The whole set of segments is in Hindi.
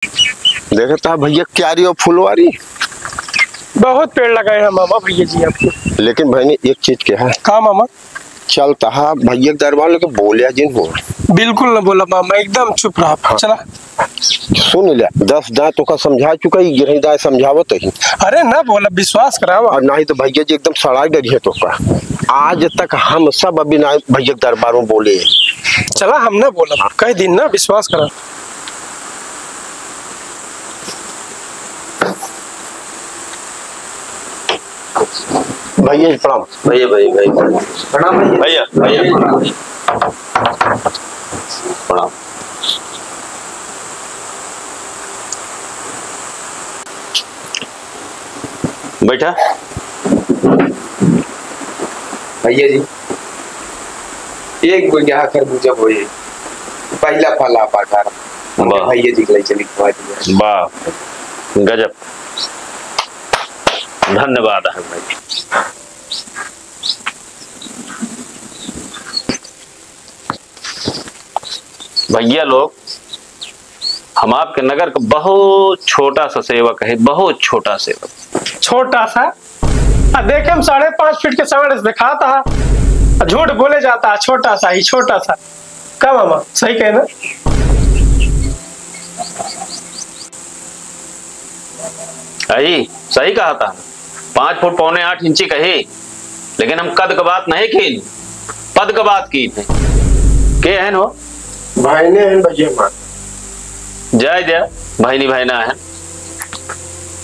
देखता भैया क्यारी और फुलवारी बहुत पेड़ लगाए हैं मामा भैया जी आपको। लेकिन भाई ने एक चीज क्या है। हाँ मामा। चलता भैया दरबार लेके बोलिया जिन हो। बिल्कुल न बोला मामा, एकदम चुप रहा। हाँ। चला सुन ले 10 दांत तो का समझा चुका ही, गिरही दांत समझावत ही। अरे ना बोला, विश्वास करावा। और नहीं तो भैया जी एकदम सड़ाई डरी है तो का। आज तक हम सब अभी ना भैया दरबार में बोले। चला हम ना बोला, कई दिन ना विश्वास करा। भैया जी प्रणाम। भैया प्रणाम भैया। प्रणाम। बैठा भैया जी एक गुड़िया खरबूजा बोए पहला फल आप आकार भैया जी के लिए चली खवा दिया। वाह गजब, धन्यवाद है भाई। भैया लोग, हम आपके नगर का बहुत छोटा सा सेवक है, बहुत छोटा सेवक। छोटा सा देखे हम 5.5 फीट के सामने से दिखा था, झूठ बोले जाता है। छोटा सा ही, छोटा सा। क्या मामा सही कहे ना? आई सही कहा था, 5 फुट 7.25 इंची कही, लेकिन हम कद का बात नहीं की, पद का बात की थे। के हैं हो भाई ने भैया जय जय भाई नहीं भाई ना है।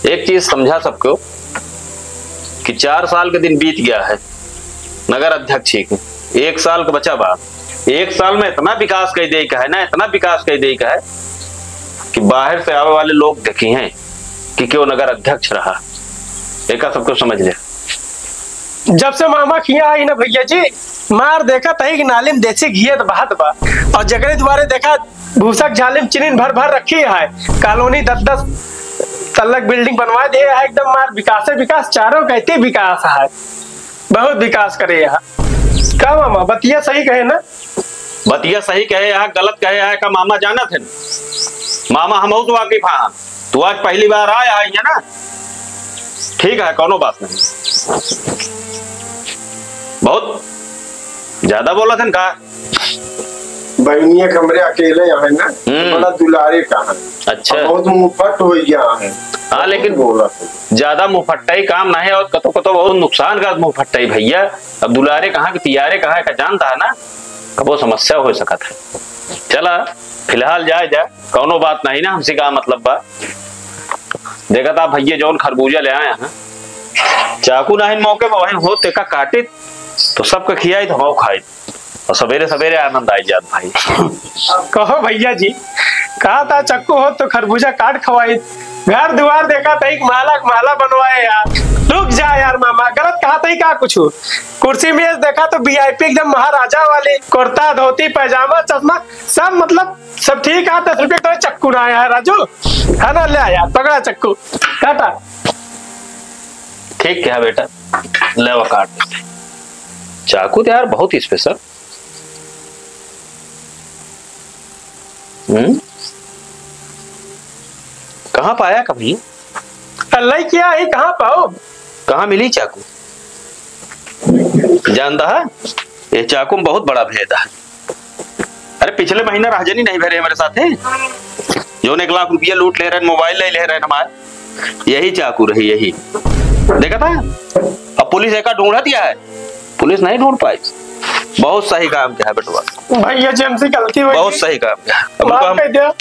एक चीज समझा सबको कि 4 साल के दिन बीत गया है नगर अध्यक्ष के, 1 साल का बचा बात। 1 साल में इतना विकास कर दे का है ना, इतना विकास कर दे का है कि बाहर से आने वाले लोग देखे हैं कि क्यों नगर अध्यक्ष रहा। एक सबको समझ ले। जब से मामा खिया आई ना भैया जी, मार देखा तही कि नालिम देसी घियत बात बा, और जगरे द्वारे देखा भूसक जालिम चिनिन भर भर रखी है। कॉलोनी 10-10 तल्लक बिल्डिंग बनवा दे है, एकदम मार विकास विकास, चारों कहते विकास है, बहुत विकास करे यहाँ। क्या मामा बतिया सही कहे ना? बतिया सही कहे यहाँ, गलत कहे यहाँ का मामा जाना थे। मामा हम तो वाकिफ हाँ, तू आज पहली बार आया है ना, ठीक है कोनो बात नहीं। बहुत ज्यादा बोला था का बहनिया कमरे अकेले यहाँ ना, बड़ा दुलारे का है। अच्छा बहुत मुफ्त हो गया है। हाँ लेकिन बोला ज्यादा मुफट्टाई काम ना है, और कतो कतो बहुत नुकसान का मुफट्टाई भैया। अब दुलारे कहाँ के तियारे कहाँ का जानता है ना, कब वो समस्या हो सका था। चला फिलहाल जाए जा, कोनो बात नहीं ना, हमसे का मतलब बा। देखा था भैया जौन खरबूजा ले आए हैं, चाकू ना मौके में वहीं हो तेका काटे तो सबका खियाई तो हम खाई, और सवेरे सवेरे आनंद आई जात भाई। कहो भैया जी, कहा था चक्कू हो तो खरबूजा काट खवाई, घर द्वार देखा था एक माला बनवाए यार। रुक जा यार मामा, गलत कहा था क्या कुछ? कुर्सी मेज देखा तो वीआईपी एकदम महाराजा वाले, कुर्ता धोती पैजामा चश्मा सब, मतलब सब ठीक है। 10 रुपये का चक्कू ना आया है राजू, है ना? ले यार पकड़ा चक्कू, काटा। ठीक क्या बेटा, ले वो काट देते। चाकू तो यार बहुत ही स्पेशल। कहाँ पाया कभी? अल्लाह क्या है, कहाँ पाओ? कहाँ मिली चाकू? जानता है ये चाकू में बहुत बड़ा भेद है। अरे पिछले महीना राजनी नहीं भरे हमारे साथ है, जो 1 लाख रुपया लूट ले रहे, मोबाइल ले रहे हमारे, यही चाकू रही, यही देखा था। अब पुलिस एक ढूंढा दिया है, पुलिस नहीं ढूंढ पाई। बहुत सही काम किया है बेटवा भैया जी, हमसे गलती हुई, बहुत सही काम किया। अब हम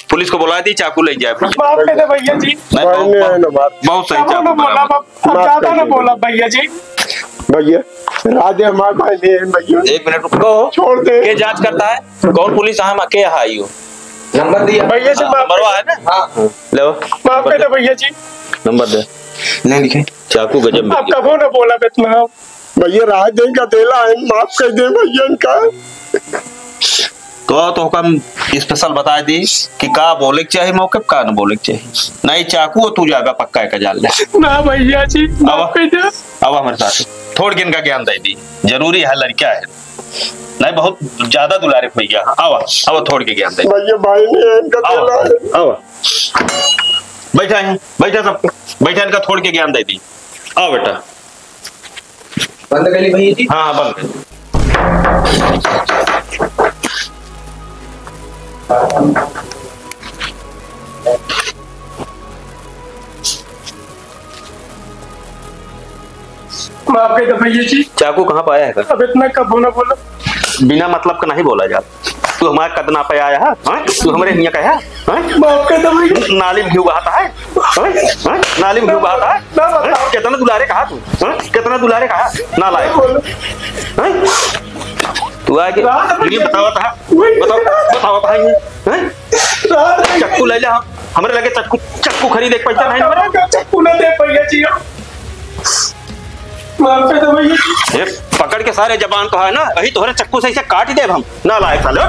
पुलिस को बुला दी, चाकू ले जाए। माफ कर दे भैया जी, बहुत सही चाकू ज्यादा ना बोला भैया जी। भैया राजे हमारे भाई ने भैया 1 मिनट रुको, छोड़ दे। के जांच करता है कौन पुलिस? हम के आई हो, नंबर दिया भैया जी, नंबर है ना? हाँ लो, माफ कर दे भैया जी, नंबर दे, ले लिखे। चाकू गजब। आप कबो ना बोला बेतना भैया, राज दें का देला है, माफ कर दे भैया इनका। तो हम स्पेशल बता दी कि का बोले के चाहिए मौके पे, का न बोले के चाहिए। नहीं चाकू तू जाएगा पक्का का जाल ले ना भैया जी, माफ कर दे। अब हमारे साथ थोड़ गिन का ज्ञान दे दी, जरूरी है, लड़का है। नहीं बहुत ज्यादा दुलारे भैया। आवा आवा थोड़ के ज्ञान दे भैया भाई ने इनका आवा दिला है। आवा बैठा है बैठा सबको बैठा इनका थोड़ के ज्ञान दे दी। आओ बेटा बंद कर ली भैया जी। हाँ हाँ बंद कर। माफ कर दो भैया जी। चाकू कहाँ पाया है? अब इतना कब होना बोलो। बिना मतलब का नहीं बोला जा। तू हमारे कदना पे आया है? तू हमारे हिया का है? माफ कर दो भैया। नाली में घिउ बहाता है? नाली में घिउ बहाता है? कितना दुलारे कहा तू? कितना दुलारे कहा? ना लाए तू आगे ये बताओ था बताओ भाई चक्कू ले जा। हमारे लगे चक्कू चक्कू खरीद एक पैसा नहीं हमारे चक्कू ना दे भैया जी। माफ कर दो भैया जी। ये पकड़ के सारे जबान तो है ना वही तोहरे चक्कू से इसे काट दे हम ना लायक साले।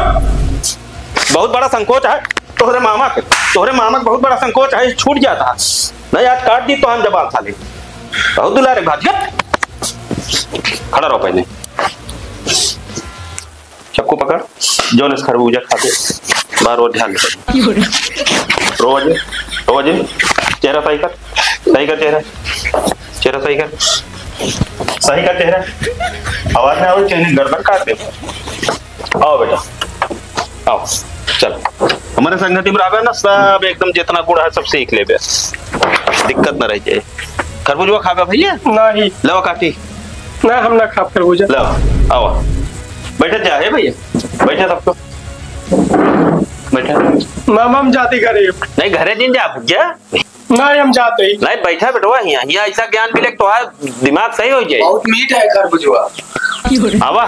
बहुत बड़ा संकोच है तोहरे मामा के बहुत बड़ा संकोच है छूट जाता नहीं आज काट दी तो हम जबान साले बहुत दुलारे भाजगत। खड़ा रहो पहले चक्कू पकड़ जो ने खरबूजा खाते बार और ध्यान रोज रोज चेहरा सही कर चेहरा चेहरा सही कर चेहरा आवाज में आओ चेहरे गर्दन काट दे। आओ बेटा आओ चल हमारे संगति में आवे ना सब एकदम जितना गुड़ है सब सीख ले बे दिक्कत ना रह जाए। खरबूजा खावे भैया? नहीं लो काटी ना हम ना खा खरबूजा। लो आओ बैठे जा है भैया बैठे सबको बैठा। मामा हम जाती करे नहीं घरे दिन जा भैया नहीं हम जाते ही नहीं बैठा बेटवा यहाँ ऐसा ज्ञान मिले तो दिमाग सही हो जाए। बहुत मीठ है खरबूजा। आवा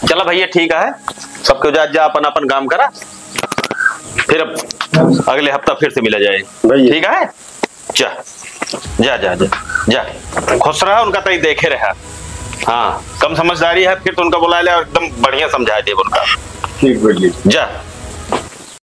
चलो भैया ठीक है सबको जा अपन अपन काम करा फिर अब अगले हफ्ता फिर से मिला जाए ठीक है। जा जा जा जा जा खुश रहा उनका तो देखे रहा। हाँ कम समझदारी है फिर तो उनका बुला ले एकदम बढ़िया समझा दे उनका। ठीक बोलिए जा।